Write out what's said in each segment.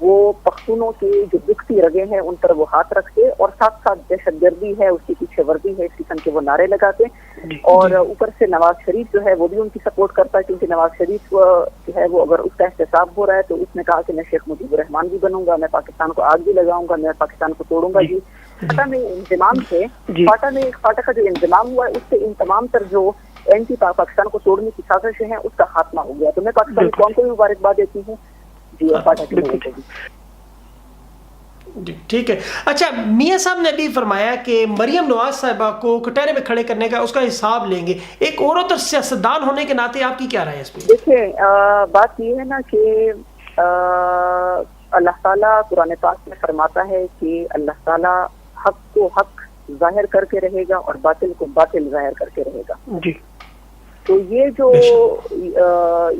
وہ پختونوں کی جو دکھتی رگیں ہیں ان پر وہ ہاتھ رکھتے اور ساتھ ساتھ دہشت گردی ہے، اس کے پیچھے وردی ہے، اس قسم کے وہ نعرے لگاتے، اور اوپر سے نواز شریف جو ہے وہ بھی ان کی سپورٹ کرتا ہے، کیونکہ نواز شریف جو ہے وہ اگر اس کا احتساب ہو رہا ہے تو اس نے کہا کہ میں شیخ مجیب الرحمان بھی بنوں گا، میں پاکستان کو آگ بھی لگاؤں گا، میں پاکستان کو توڑوں گا۔ جی فاٹا میں انضمام سے فاٹا کا جو انضمام ہوا ہے اس سے ان تمام تر جو اینٹی پاکستان کو توڑنے کی سازشیں ہیں اس کا خاتمہ ہو گیا۔ تو میں پاکستانی قوم کو بھی مبارکباد دیتی ہوں جی، اور فاٹا کے لوگوں کو بھی۔ جی ٹھیک ہے۔ اچھا، میاں صاحب نے ابھی فرمایا کہ مریم نواز صاحبہ کو کٹہرے میں کھڑے کرنے کا اس کا حساب لیں گے، ایک عورت اور سیاستدان ہونے کے ناطے آپ کی کیا رائے ہے اس پہ؟ دیکھیں بات یہ ہے نا کہ اللہ تعالیٰ قرآن پاک میں فرماتا ہے کہ اللہ تعالیٰ حق کو حق ظاہر کر کے رہے گا اور باطل کو باطل ظاہر کر کے رہے گا۔ جی تو یہ جو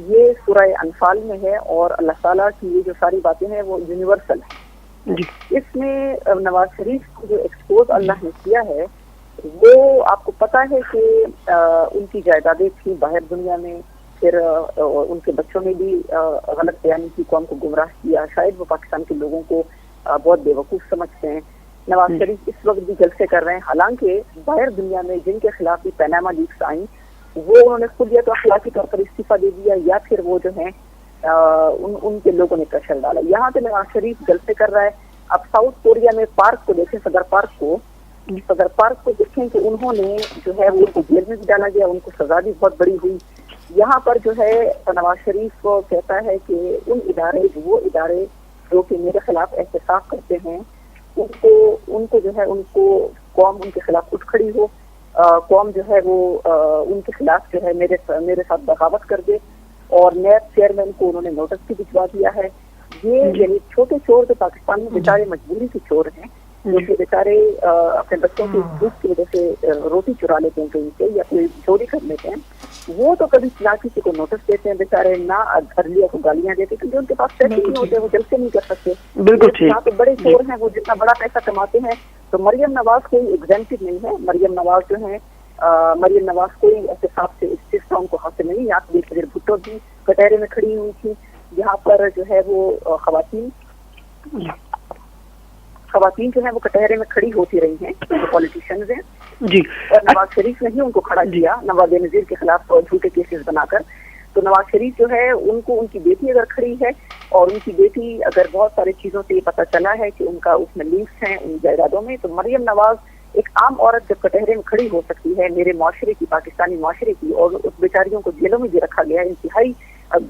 یہ سورہ انفال میں ہے اور اللہ تعالیٰ کی یہ جو ساری باتیں ہیں وہ یونیورسل ہیں۔ جی اس میں نواز شریف کو جو ایکسپوز اللہ نے کیا ہے وہ آپ کو پتا ہے کہ ان کی جائیدادیں تھیں باہر دنیا میں، پھر ان کے بچوں نے بھی غلط بیانی کی، قوم کو گمراہ کیا، شاید وہ پاکستان کے لوگوں کو بہت بے وقوف سمجھتے ہیں۔ نواز شریف اس وقت بھی جلسے کر رہے ہیں، حالانکہ باہر دنیا میں جن کے خلاف بھی پیناما لیکس آئیں وہ انہوں نے خود یا تو اخلاقی طور پر استعفیٰ دے دیا یا پھر وہ جو ہیں ان کے لوگوں نے پریشر ڈالا۔ یہاں پہ نواز شریف جلسے کر رہا ہے۔ اب ساؤتھ کوریا میں پارک کو دیکھیں، صدر پارک کو دیکھیں کہ انہوں نے جو ہے وہ ان کو جیل میں بھی ڈالا گیا، ان کو سزا بھی بہت بڑی ہوئی۔ یہاں پر جو ہے نواز شریف کو کہتا ہے کہ وہ ادارے جو کہ میرے خلاف احتساب کرتے ہیں ان کو جو ہے ان کو قوم ان کے خلاف اٹھ کھڑی ہو، قوم جو ہے وہ ان کے خلاف جو ہے میرے ساتھ بغاوت کر دے، اور نیب چیئرمین کو انہوں نے نوٹس بھی بھجوا دیا ہے۔ یہ یعنی چھوٹے چور جو پاکستان میں بیچارے مجبوری کے چور ہیں، جو کہ بیچارے اپنے بچوں کی بھوک کی وجہ سے روٹی چرا لیتے ہیں کہیں سے یا کوئی چوری کر لیتے ہیں، وہ تو کبھی نہ کسی کو نوٹس دیتے ہیں بیچارے، نہ گھرلیا کو گالیاں دیتے، کیونکہ ان کے پاس پیسے نہیں ہوتے، وہ جلسے نہیں کر سکتے۔ یہاں پہ بڑے چور ہیں، وہ جتنا بڑا پیسہ کماتے ہیں۔ تو مریم نواز کوئی ایگزیمپٹڈ نہیں ہے۔ مریم نواز جو ہے مریم نواز کوئی احتساب سے استثنا ان کو حاصل نہیں۔ یہاں پہ بیر بھٹو بھی کٹہرے میں کھڑی ہوئی تھی، یہاں پر جو ہے وہ خواتین جو ہیں وہ کٹہرے میں کھڑی ہوتی رہی ہیں، جو پولیٹیشنز ہیں جی، اور نواز شریف نے ہی ان کو کھڑا کیا نواب نذیر کے خلاف جھوٹے کیسز بنا کر۔ تو نواز شریف جو ہے ان کو ان کی بیٹی اگر کھڑی ہے اور ان کی بیٹی اگر بہت ساری چیزوں سے یہ پتہ چلا ہے کہ ان کا اس میں لنکس ہیں ان جائیدادوں میں، تو مریم نواز ایک عام عورت جب کٹہرے میں کھڑی ہو سکتی ہے میرے معاشرے کی، پاکستانی معاشرے کی، اور اس بیچاریوں کو جیلوں میں بھی رکھا گیا ہے انتہائی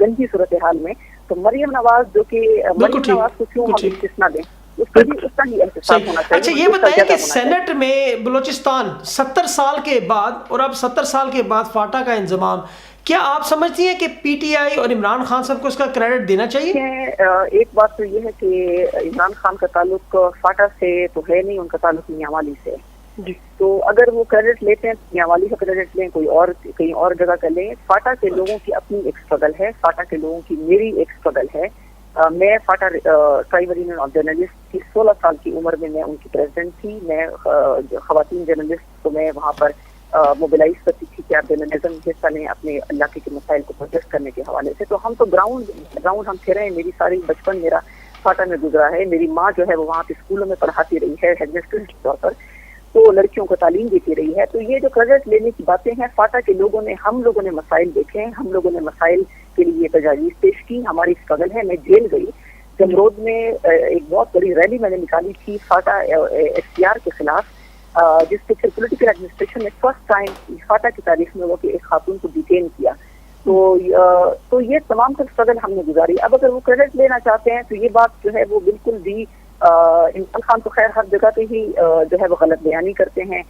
گندی صورتحال میں، تو مریم نواز جو کہ مریم نواز کو کیوں ہم استثنا دیں، اس کا ہی احتساب ہونا چاہیے۔ اچھا یہ بتائیں کہ سینٹ میں بلوچستان 70 سال کے بعد، اور اب 70 سال کے بعد فاٹا کا انضمام، کیا آپ سمجھتی ہیں کہ پی ٹی آئی اور عمران خان صاحب کو اس کا کریڈٹ دینا چاہیے؟ ایک بات تو یہ ہے کہ عمران خان کا تعلق فاٹا سے تو ہے نہیں، ان کا تعلق میاں والی سے جی، تو اگر وہ کریڈٹ لیتے ہیں میاں والی کا کریڈٹ لیں، کہیں اور جگہ کا لیں۔ فاٹا کے لوگوں کی اپنی ایک اسٹرگل ہے، فاٹا کے لوگوں کی میری ایک اسٹرگل ہے۔ میں FATA tribal union of journalist کی 16 سال کی عمر میں ان کی پریزیڈنٹ تھی۔ میں خواتین جرنلسٹ کو میں وہاں پر موبلائز کرتی تھی کہ آپ جرنلزم حصہ لیں اپنے علاقے کے مسائل کو پروجیکٹ کرنے کے حوالے سے۔ تو ہم تو گراؤنڈ ہم پھرے ہیں، میری ساری بچپن میرا فاٹا میں گزرا ہے۔ میری ماں جو ہے وہ وہاں پہ اسکولوں میں پڑھاتی رہی ہے ہیڈ مسٹریس کے طور پر، تو لڑکیوں کو تعلیم دیتی رہی ہے۔ تو یہ جو کریڈٹ لینے کی باتیں ہیں، فاٹا کے لوگوں نے، ہم لوگوں نے مسائل دیکھے، ہم لوگوں نے مسائل کے لیے تجاویز پیش کی، ہماری اسٹرگل ہے۔ میں جیل گئی، جمرود میں ایک بہت بڑی ریلی میں نے نکالی تھی فاٹا ایف سی آر کے خلاف، جس پہ پھر پولیٹیکل ایڈمنسٹریشن نے فرسٹ ٹائم فاٹا کی تاریخ میں وہ کہ ایک خاتون کو ڈیٹین کیا۔ تو یہ تمام تر اسٹرگل ہم نے گزاری۔ اب اگر وہ کریڈٹ لینا چاہتے ہیں تو یہ بات جو ہے وہ بالکل بھی، عمران خان تو خیر ہر جگہ پہ ہی جو ہے وہ غلط بیانی کرتے ہیں،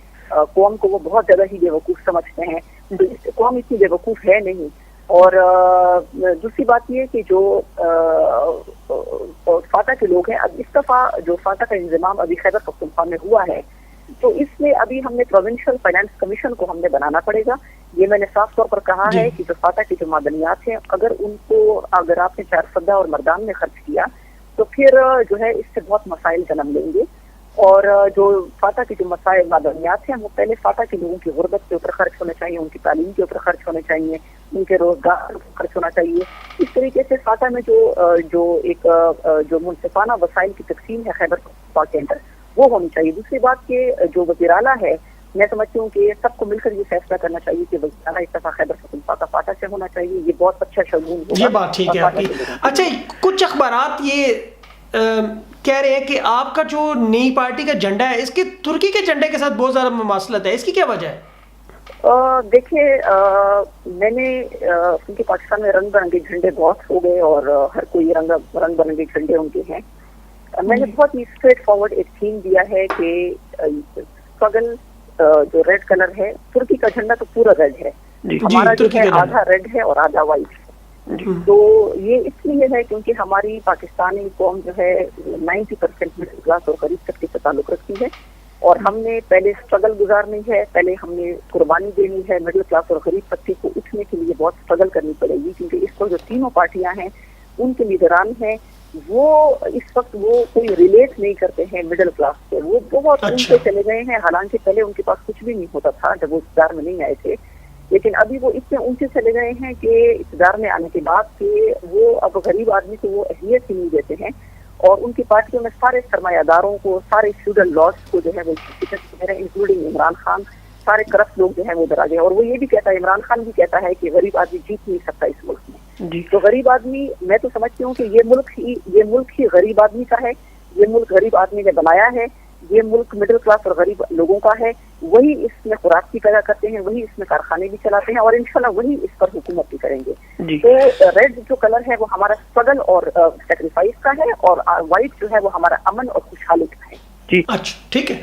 قوم کو وہ بہت زیادہ ہی بے وقوف سمجھتے ہیں، تو قوم اتنی بے وقوف ہے نہیں۔ اور دوسری بات یہ کہ جو فاٹا کے لوگ ہیں، اب اس دفعہ جو فاٹا کا انضمام ابھی خیبر پختونخوا میں ہوا ہے، تو اس میں ابھی ہم نے پروونشل فائنانس کمیشن کو ہم نے بنانا پڑے گا۔ یہ میں نے صاف طور پر کہا ہے کہ جو فاٹا کی جو معدنیات ہیں، اگر آپ نے چارسدہ اور مردان میں خرچ کیا تو پھر جو ہے اس سے بہت مسائل جنم لیں گے۔ اور جو فاٹا کے جو مسائل معدنیات ہیں وہ پہلے فاٹا کے لوگوں کی غربت کے اوپر خرچ ہونا چاہیے، ان کی تعلیم کے اوپر خرچ ہونے چاہیے، ان کے روزگار کے اوپر خرچ ہونا چاہیے. اس طریقے سے فاٹا میں جو ایک جو منصفانہ وسائل کی تقسیم ہے خیبر پختونخوا کے اندر وہ ہونی چاہیے. دوسری بات کہ جو وزیر اعلیٰ ہے میں سمجھتی ہوں کہ سب کو مل کر یہ فیصلہ کرنا چاہیے کہ وزیر اعلیٰ اس دفعہ خیبر پختونخوا کا فاٹا سے ہونا چاہیے. یہ بہت اچھا شگون ہوگا. یہ بات ٹھیک ہے آپ کی. اچھا کچھ اخبارات یہ کہہ رہے ہیں کہ آپ کا جو نئی پارٹی کا جھنڈا ہے اس کے ترکی کے جھنڈے کے ساتھ بہت زیادہ مماثلت ہے، اس کی کیا وجہ ہے؟ دیکھیے میں نے کیونکہ پاکستان میں رنگ برنگے جھنڈے بہت ہو گئے اور ہر کوئی رنگ برنگے جھنڈے ان کے ہیں. میں نے بہت ہی اسٹریٹ فارورڈ ایک تھیم دیا ہے کہ اسٹرگل جو ریڈ کلر ہے، ترکی کا جھنڈا تو پورا ریڈ ہے، ہمارا جو ہے آدھا ریڈ ہے اور آدھا وائٹ ہے. تو یہ اس لیے ہے کیونکہ ہماری پاکستانی قوم جو ہے 90% مڈل کلاس اور غریب طبقے سے تعلق رکھتی ہے اور ہم نے پہلے اسٹرگل گزارنی ہے، پہلے ہم نے قربانی دینی ہے. مڈل کلاس اور غریب طبقے کو اٹھنے کے لیے بہت اسٹرگل کرنی پڑے گی کیونکہ اس کو جو تینوں پارٹیاں ہیں ان کے لیڈران ہیں وہ اس وقت وہ کوئی ریلیٹ نہیں کرتے ہیں مڈل کلاس سے، وہ بہت اونچے چلے گئے ہیں. حالانکہ پہلے ان کے پاس کچھ بھی نہیں ہوتا تھا جب وہ اقتدار میں نہیں آئے تھے، لیکن ابھی وہ اتنے اونچے چلے گئے ہیں کہ اقتدار میں آنے کے بعد کہ وہ اب غریب آدمی کو وہ اہمیت ہی نہیں دیتے ہیں اور ان کی پارٹیوں میں سارے سرمایہ داروں کو، سارے فیوڈل لاس کو جو ہے وہ شکست دے رہے ہیں، انکلوڈنگ عمران خان. سارے کرپٹ لوگ جو ہیں وہ ادھر آ گئے اور وہ یہ بھی کہتا ہے، عمران خان بھی کہتا ہے کہ غریب آدمی جیت نہیں سکتا اس ملک میں. تو غریب آدمی، میں تو سمجھتی ہوں کہ یہ ملک ہی غریب آدمی کا ہے، یہ ملک غریب آدمی نے بنایا ہے، یہ ملک مڈل کلاس اور غریب لوگوں کا ہے. وہی اس میں خوراک بھی پیدا کرتے ہیں، وہی اس میں کارخانے بھی چلاتے ہیں اور انشاءاللہ وہی اس پر حکومت بھی کریں گے. تو ریڈ جو کلر ہے وہ ہمارا اسٹرگل اور سیکریفائس کا ہے اور وائٹ جو ہے وہ ہمارا امن اور خوشحالی کا ہے. اچھا ٹھیک ہے.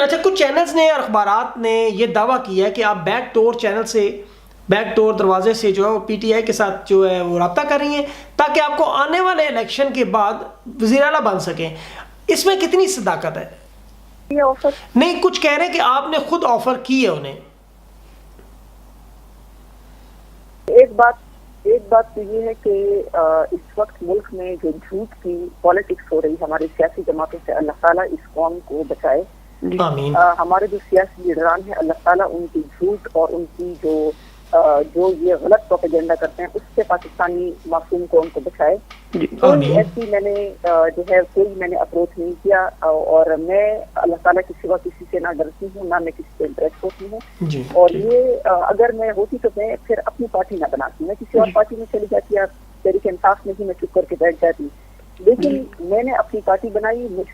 اچھا کچھ چینلز نے اور اخبارات نے یہ دعویٰ کیا ہے کہ آپ بیک ڈور دروازے سے جو ہے وہ پی ٹی آئی کے ساتھ جو ہے وہ رابطہ کر رہی ہیں تاکہ آپ کو آنے والے الیکشن کے بعد وزیر اعلیٰ بن سکیں. اس میں کتنی صداقت ہے؟ یہ آفر نہیں، کچھ کہہ رہے ہیں کہ آپ نے خود آفر کی ہے انہیں. ایک بات تو یہ ہے کہ اس وقت ملک میں جو جھوٹ کی پالیٹکس ہو رہی ہے ہماری سیاسی جماعتوں سے، اللہ تعالیٰ اس قوم کو بچائے. آمین. ہمارے جو سیاسی لیڈران ہیں اللہ تعالیٰ ان کی جھوٹ اور ان کی جو یہ غلط پروپیگنڈا کرتے ہیں اس سے پاکستانی معصوم قوم کو بچائے. کوئی ایسی میں نے اپروچ نہیں کیا اور میں اللہ تعالیٰ کے سوا کسی سے نہ ڈرتی ہوں، نہ میں کسی سے امپریس ہوتی ہوں. اور یہ اگر میں ہوتی تو میں پھر اپنی پارٹی نہ بناتی، میں کسی اور پارٹی میں چلی جاتی یا تحریک انصاف میں ہی میں چپ کر کے بیٹھ جاتی. لیکن میں نے اپنی پارٹی بنائی، مجھ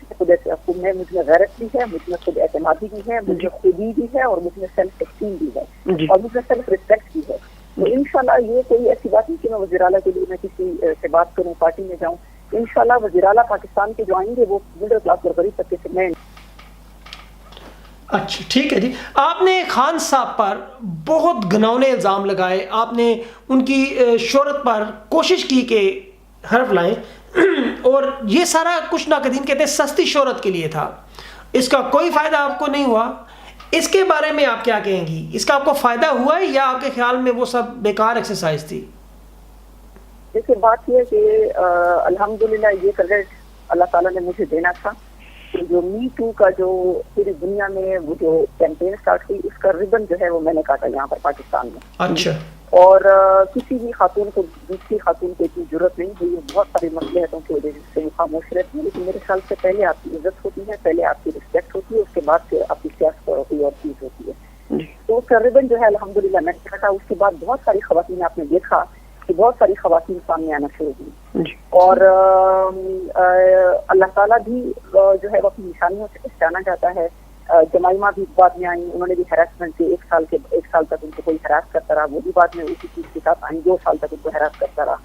میں غیرت بھی ہے، مجھ میں خود اعتمادی بھی ہے، مجھ میں خودی بھی ہے اور مجھ میں سیلف اسٹیم بھی ہے اور مجھ میں سیلف ریسپیکٹ بھی ہے. تو انشاءاللہ یہ کوئی ایسی بات نہیں کہ میں وزیر اعلیٰ کے لیے میں کسی سے بات کروں، پارٹی میں جاؤں. انشاءاللہ وزیر اعلیٰ پاکستان کے جو آئیں گے وہ مڈل کلاس اور غریب طبقے سے میں. اچھا ٹھیک ہے جی. آپ نے خان صاحب پر بہت گھناؤنے الزام لگائے، آپ نے ان کی شہرت پر کوشش کی کہ حرف لائیں اور یہ سارا کچھ ناقدین کہتے ہیں سستی شہرت کے لیے تھا، اس کا کوئی فائدہ آپ کو نہیں ہوا. اس کے بارے میں آپ کیا کہیں گی؟ اس کا آپ کو فائدہ ہوا ہے یا آپ کے خیال میں وہ سب بیکار ایکسرسائز تھی؟ دیکھیے بات یہ ہے کہ الحمدللہ یہ کریڈٹ اللہ تعالیٰ نے مجھے دینا تھا. جو می ٹو کا جو پوری دنیا میں وہ جو کیمپین سٹارٹ ہوئی اس کا ریبن جو ہے وہ میں نے کاٹا یہاں پر پاکستان میں. اچھا. اور کسی بھی خاتون کو دوسری خاتون کو اتنی ضرورت نہیں ہوئی. بہت ساری مصلحتوں کی وجہ سے وہ خاموش رہتی ہے، لیکن میرے خیال سے پہلے آپ کی عزت ہوتی ہے، پہلے آپ کی رسپیکٹ ہوتی ہے، اس کے بعد پھر آپ کی سیاست اور کوئی اور چیز ہوتی ہے. تو اس کا ریبن جو ہے الحمدللہ میں نے کاٹا. اس کے بعد بہت ساری خواتین آپ نے دیکھا کہ بہت ساری خواتین سامنے آنا شروع ہوئی اور اللہ تعالیٰ بھی جو ہے وہ اپنی نشانیوں سے پہچانا جاتا ہے. جمائمہ بھی بعد میں آئیں، انہوں نے بھی ہراسمنٹ کی. ایک سال تک ان کو کوئی ہراس کرتا رہا، وہ بھی بعد میں اسی چیز کے ساتھ آئیں. 2 سال تک ان کو ہراس کرتا رہا.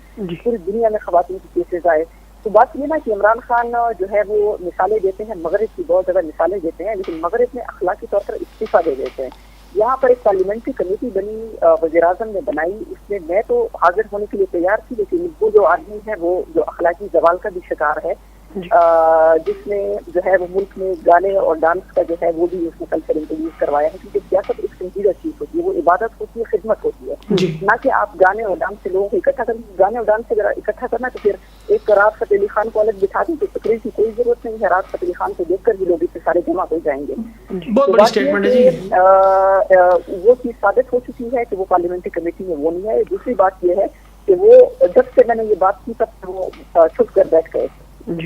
پوری دنیا میں خواتین کے کیسز آئے. تو بات یہ نا کہ عمران خان جو ہے وہ مثالیں دیتے ہیں، مغرب کی بہت زیادہ مثالیں دیتے ہیں، لیکن مغرب میں اخلاقی طور پر استعفیٰ دے دیتے ہیں. یہاں پر ایک پارلیمنٹری کمیٹی بنی، وزیر اعظم نے بنائی. اس میں میں تو حاضر ہونے کے لیے تیار تھی، لیکن وہ جو آدمی ہے وہ جو اخلاقی زوال کا بھی شکار ہے جس میں جو ہے وہ ملک میں گانے اور ڈانس کا جو ہے وہ بھی اس میں کلچر انٹروڈیوس کروایا ہے, کیونکہ سیاست ایک سنجیدہ چیز ہوتی ہے, وہ عبادت ہوتی ہے, خدمت ہوتی ہے, نہ کہ آپ گانے اور ڈانس سے لوگوں کو اکٹھا کریں. گانے اور ڈانس سے اگر اکٹھا کرنا تو پھر ایک راحت فتح علی خان کو الگ بٹھا دیں تو تقریر کی کوئی ضرورت نہیں ہے, راحت فتح علی خان کو دیکھ کر بھی لوگ اس سے سارے جمع ہو جائیں گے. بہت بڑی اسٹیٹمنٹ ہے جی. وہ چیز ثابت ہو چکی ہے کہ وہ پارلیمنٹری کمیٹی میں وہ نہیں ہے. دوسری بات یہ ہے کہ وہ جب سے میں نے یہ بات کی تب سے وہ چھپ کر بیٹھ گئے.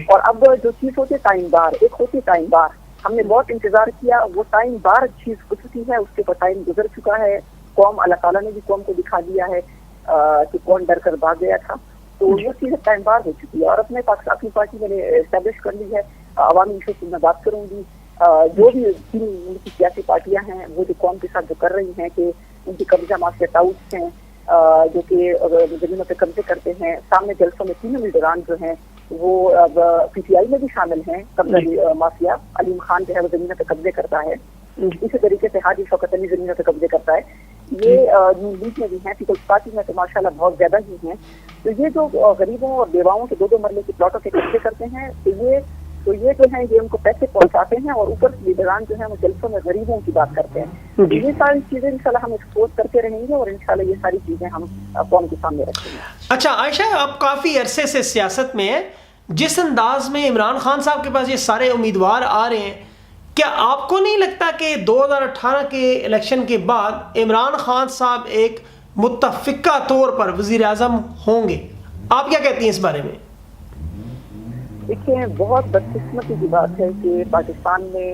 اور اب جو چیز ہوتی ہے ٹائم بار, ایک ہوتی ہے ٹائم بار, ہم نے بہت انتظار کیا, وہ ٹائم بار چیز ہو چکی ہے, اس کے اوپر ٹائم گزر چکا ہے. قوم, اللہ تعالیٰ نے بھی قوم کو دکھا دیا ہے کہ کون ڈر کر بھاگ گیا تھا, تو وہ چیز ٹائم بار ہو چکی ہے. اور اپنے اپنی پارٹی میں نے اسٹیبلش کر لی ہے. عوامی ایشو کی میں بات کروں گی, جو بھی تین ملکی سیاسی پارٹیاں ہیں وہ جو قوم کے ساتھ جو کر رہی ہیں کہ ان کی قبضہ معافیت ہاؤس ہیں جو کہ زمینوں پہ قبضے کرتے ہیں, سامنے جلسوں میں تینوں لیڈران جو ہیں وہ اب پی ٹی آئی میں بھی شامل ہیں. قبضہ مافیا علیم خان جو ہے وہ زمینوں پہ قبضے کرتا ہے, اسی طریقے سے حاجی شوکت علی زمینوں پہ قبضے کرتا ہے. یہ نون لیگ میں بھی ہیں, پیپلز پارٹی میں تو ماشاءاللہ بہت زیادہ ہی ہیں. تو یہ جو غریبوں اور بیواؤں کے 2-2 مرلے کی پلاٹوں کے قبضے کرتے ہیں, تو یہ جو ہیں یہ ان کو پیسے پہنچاتے ہیں اور اوپر لیڈران جو ہیں وہ جلسوں میں غریبوں کی بات کرتے ہیں. یہ ساری چیزیں انشاءاللہ ہم ایکسپوز کرتے رہیں گے اور انشاءاللہ یہ ساری چیزیں ہم قوم کے سامنے رکھیں گے. اچھا عائشہ, آپ کافی عرصے سے سیاست میں ہیں, جس انداز میں عمران خان صاحب کے پاس یہ سارے امیدوار آ رہے ہیں, کیا آپ کو نہیں لگتا کہ 2018 کے الیکشن کے بعد عمران خان صاحب ایک متفقہ طور پر وزیر اعظم ہوں گے؟ آپ کیا کہتی ہیں اس بارے میں؟ دیکھیں, بہت بدقسمتی کی بات ہے کہ پاکستان میں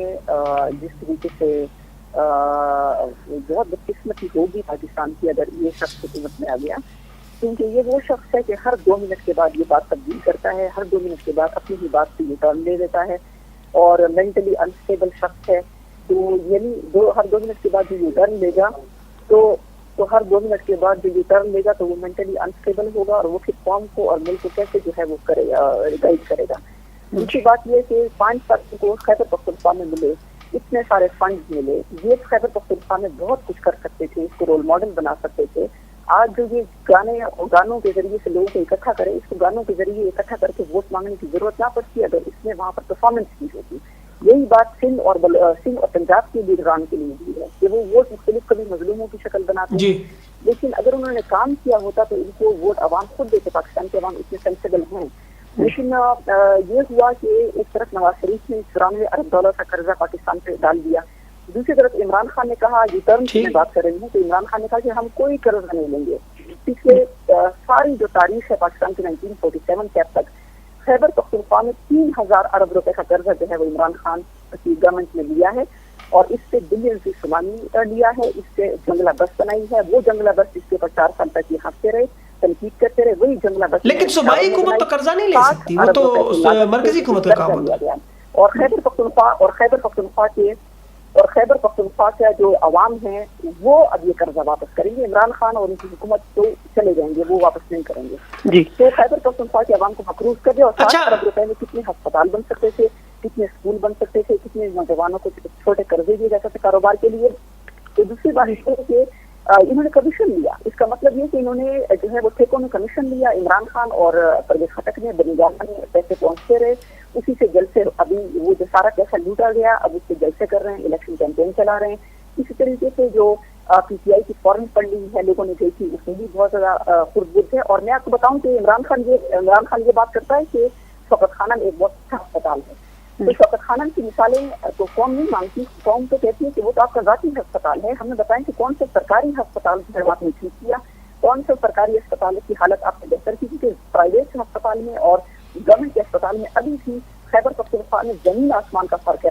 جس طریقے سے بہت بدقسمتی ہوگی پاکستان کی اگر یہ شخص حکومت میں آ گیا, کیونکہ یہ وہ شخص ہے کہ ہر 2 منٹ کے بعد یہ بات تبدیل کرتا ہے, ہر 2 منٹ کے بعد اپنی ہی بات سے یہ ٹرن لے دیتا ہے اور مینٹلی انسٹیبل شخص ہے. تو یعنی ہر 2 منٹ کے بعد جو یہ ٹرن لے گا تو ہر 2 منٹ کے بعد جو یہ ٹرن لے گا تو وہ مینٹلی انسٹیبل ہوگا اور وہ پھر قوم کو اور ملک کو کیسے جو ہے وہ کرے گا, گائیڈ کرے گا. دوسری بات یہ کہ 5 سال کو خیبر پختونخوا میں ملے, اتنے سارے فنڈ ملے, یہ خیبر پختونخوا میں بہت کچھ کر سکتے تھے, اس کو رول ماڈل بنا سکتے تھے. آج جو یہ گانوں کے ذریعے سے لوگوں کو اکٹھا کرے, اس کو گانوں کے ذریعے اکٹھا کر کے ووٹ مانگنے کی ضرورت نہ پڑتی اگر اس نے وہاں پر پرفارمنس کی ہوتی. یہی بات سندھ اور پنجاب کے لیڈران کے لیے بھی ہے کہ وہ ووٹ مختلف کبھی مظلوموں کی شکل بناتے ہیں, لیکن اگر انہوں نے کام کیا ہوتا تو ان کو ووٹ عوام خود دیتے. پاکستان کے عوام اتنے سینسیبل ہیں, لیکن یہ ہوا کہ ایک طرف نواز شریف نے $94 ارب کا قرضہ پاکستان پہ ڈال دیا, دوسری طرف عمران خان نے کہا, یہ ٹرم کی میں بات کر رہی ہوں, تو عمران خان نے کہا کہ ہم کوئی قرضہ نہیں لیں گے. پچھلے ساری جو تاریخ ہے پاکستان کی 1947 کے اب تک خیبر پختونخوا میں 3000 ارب روپے کا قرضہ جو ہے وہ عمران خان کی گورنمنٹ نے لیا ہے اور اس سے بلین کی سمانی لیا ہے, اس سے جنگلہ بس بنائی ہے. وہ جنگلہ بس جس کے اوپر 4 سال تک یہ ہنستے رہے, تنقید کرتے رہے, وہی جنگلہ بس. لیکن صوبائی حکومت تو قرضہ نہیں لے سکتی, وہ تو مرکزی حکومت کا کام ہوتا ہے. اور خیبر پختونخوا کا جو عوام ہیں وہ اب یہ قرضہ واپس کریں گے. عمران خان اور ان کی حکومت تو چلے جائیں گے, وہ واپس نہیں کریں گے. جی, تو خیبر پختونخوا کے عوام کو مقروض کر دے. اور 7 ارب روپے میں کتنے ہسپتال بن سکتے تھے, کتنے اسکول بن سکتے تھے, کتنے نوجوانوں کو چھوٹے قرضے دیے جا سکتے کاروبار کے لیے. تو دوسری بات یہ ہے کہ انہوں نے کمیشن لیا. اس کا مطلب یہ کہ انہوں نے جو ہے وہ ٹھیکوں میں کمیشن لیا. عمران خان اور پرویز خٹک نے بنیگانہ میں پیسے پہنچتے رہے, اسی سے جلسے ابھی وہ جو سارا پیسہ لوٹا گیا اب اس سے جلسے کر رہے ہیں, الیکشن کیمپین چلا رہے ہیں. اسی طریقے سے جو پی ٹی آئی کی فورن فنڈنگ ہے لوگوں نے دیکھی, اس میں بھی بہت زیادہ خردبرد ہے. اور میں آپ کو بتاؤں کہ عمران خان یہ بات کرتا ہے کہ شوکت خانہ میں ایک بہت اچھا ہسپتال ہے. تو شوکت خانہ کی مثالیں تو قوم نہیں مانگتی, قوم تو کہتی ہے کہ وہ تو آپ کا ذاتی ہسپتال ہے. ہم نے بتائیں کہ کون سے سرکاری ہسپتال جو آپ نے ٹھیک کیا, کون سے سرکاری اسپتال کی حالت آپ نے بہتر کی, کیونکہ پرائیویٹ ہسپتال میں اور گورنمنٹ کے اسپتال میں ابھی بھی خیبر پختونخوا میں زمین آسمان کا فرق ہے.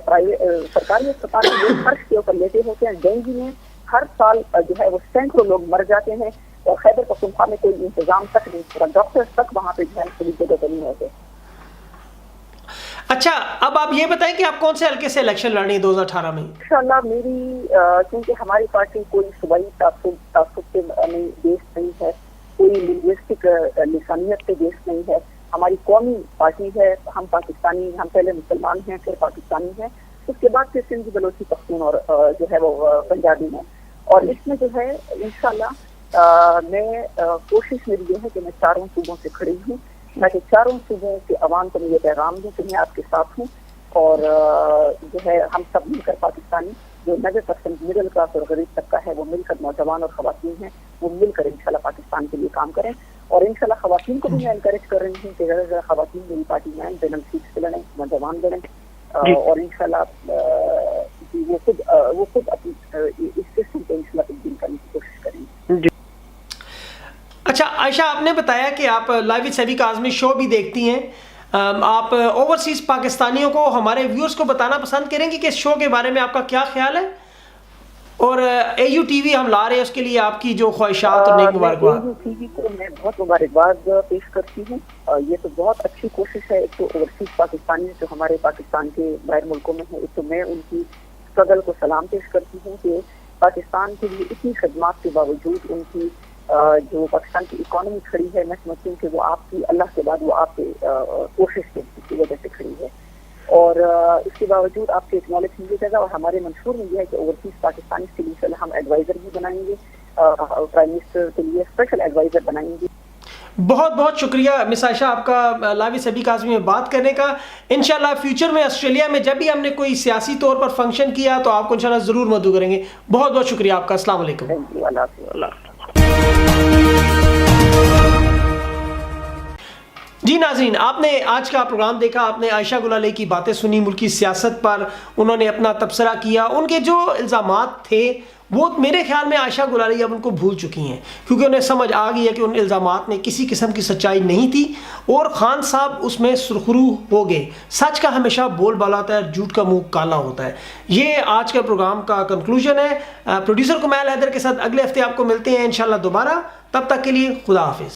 سرکاری اسپتال میں لوگ فرش کے اوپر لیٹے ہوتے ہیں, ڈینگی میں ہر سال جو ہے وہ سینکڑوں لوگ مر جاتے ہیں اور خیبر پختونخوا میں کوئی انتظام تک نہیں, ڈاکٹر تک وہاں پہ جو ہے پوری جگہ پر نہیں ہوتے. اچھا, اب آپ یہ بتائیں کہ آپ کون سے حلقے سے الیکشن لڑ رہی ہیں 2018 میں؟ انشاءاللہ میری کیونکہ ہماری پارٹی کوئی صوبائی تعصب سے بیس نہیں ہے, کوئی لنگوسٹک لسانیت سے بیس نہیں ہے. ہماری قومی پارٹی ہے, ہم پاکستانی, ہم پہلے مسلمان ہیں پھر پاکستانی ہیں, اس کے بعد پھر سندھی بلوچی پختون اور جو ہے وہ پنجابی ہیں. اور اس میں جو ہے انشاءاللہ میں کوشش میری یہ ہے کہ میں 4 صوبوں سے کھڑی ہوں. میں کہ چاروں صوبوں کے عوام کو یہ پیغام دوں کہ میں آپ کے ساتھ ہوں، اور جو ہے ہم سب مل کر پاکستانی جو 90% مڈل کلاس اور غریب طبقہ ہے وہ مل کر، نوجوان اور خواتین ہیں وہ مل کر انشاءاللہ پاکستان کے لیے کام کریں. اور انشاءاللہ خواتین کو بھی میں انکریج کر رہی ہوں کہ زیادہ سے زیادہ خواتین میری پارٹی میں بینل سیٹس پہ لڑیں، نوجوان لڑیں، اور انشاءاللہ وہ خود اپنی اس سسٹم کو انشاءاللہ تبدیل کرنے کی کوشش کریں گے. اچھا عائشہ، آپ نے بتایا کہ آپ لائیو وتھ سیبی کاظمی شو بھی دیکھتی ہیں. آپ اوورسیز پاکستانیوں کو، ہمارے ویورز کو بتانا پسند کریں گے کہ اس شو کے بارے میں آپ کا کیا خیال ہے، اور اے یو ٹی وی ہم لا رہے ہیں اس کے لیے آپ کی جو خواہشات اور نیک مبارکباد. اے یو ٹی وی کو میں بہت مبارکباد پیش کرتی ہوں. یہ تو بہت اچھی کوشش ہے. ایک تو اوورسیز پاکستانی جو ہمارے پاکستان کے باہر ملکوں میں ہیں، ایک تو میں ان کی اسٹرگل کو سلام پیش کرتی ہوں کہ پاکستان کے لیے اتنی خدمات کے باوجود ان کی جو پاکستان کی اکانومی کھڑی ہے، میں سمجھتی ہوں کہ وہ آپ کی، اللہ کے بعد وہ آپ کے کوشش کی وجہ سے کھڑی ہے. اور اس کے باوجود آپ سے اکنالج ملے گا. اور ہمارے منشور میں یہ ہے کہ اوورسیز پاکستانی کے لیے ہم ایڈوائزر بھی بنائیں گے، پرائم منسٹر کے لیے اسپیشل ایڈوائزر بنائیں گے. بہت بہت شکریہ مس عائشہ آپ کا لائیو وتھ سیبی کاظمی میں بات کرنے کا. انشاءاللہ فیوچر میں آسٹریلیا میں جب بھی ہم نے کوئی سیاسی طور پر فنکشن کیا تو آپ کو انشاءاللہ ضرور مدعو کریں گے. بہت بہت شکریہ آپ کا. السلام علیکم. اللہ حافظ. جی ناظرین، آپ نے آج کا پروگرام دیکھا، آپ نے عائشہ گل علیہ کی باتیں سنی، ملکی سیاست پر انہوں نے اپنا تبصرہ کیا. ان کے جو الزامات تھے وہ میرے خیال میں عائشہ گل علیہ اب ان کو بھول چکی ہیں، کیونکہ انہیں سمجھ آ گئی ہے کہ ان الزامات میں کسی قسم کی سچائی نہیں تھی، اور خان صاحب اس میں سرخرو ہو گئے. سچ کا ہمیشہ بول بالا ہوتا ہے، جھوٹ کا منہ کالا ہوتا ہے. یہ آج کے پروگرام کا کنکلوژن ہے. پروڈیوسر کمیل حیدر کے ساتھ اگلے ہفتے آپ کو ملتے ہیں انشاءاللہ دوبارہ. تب تک کے لیے خدا حافظ.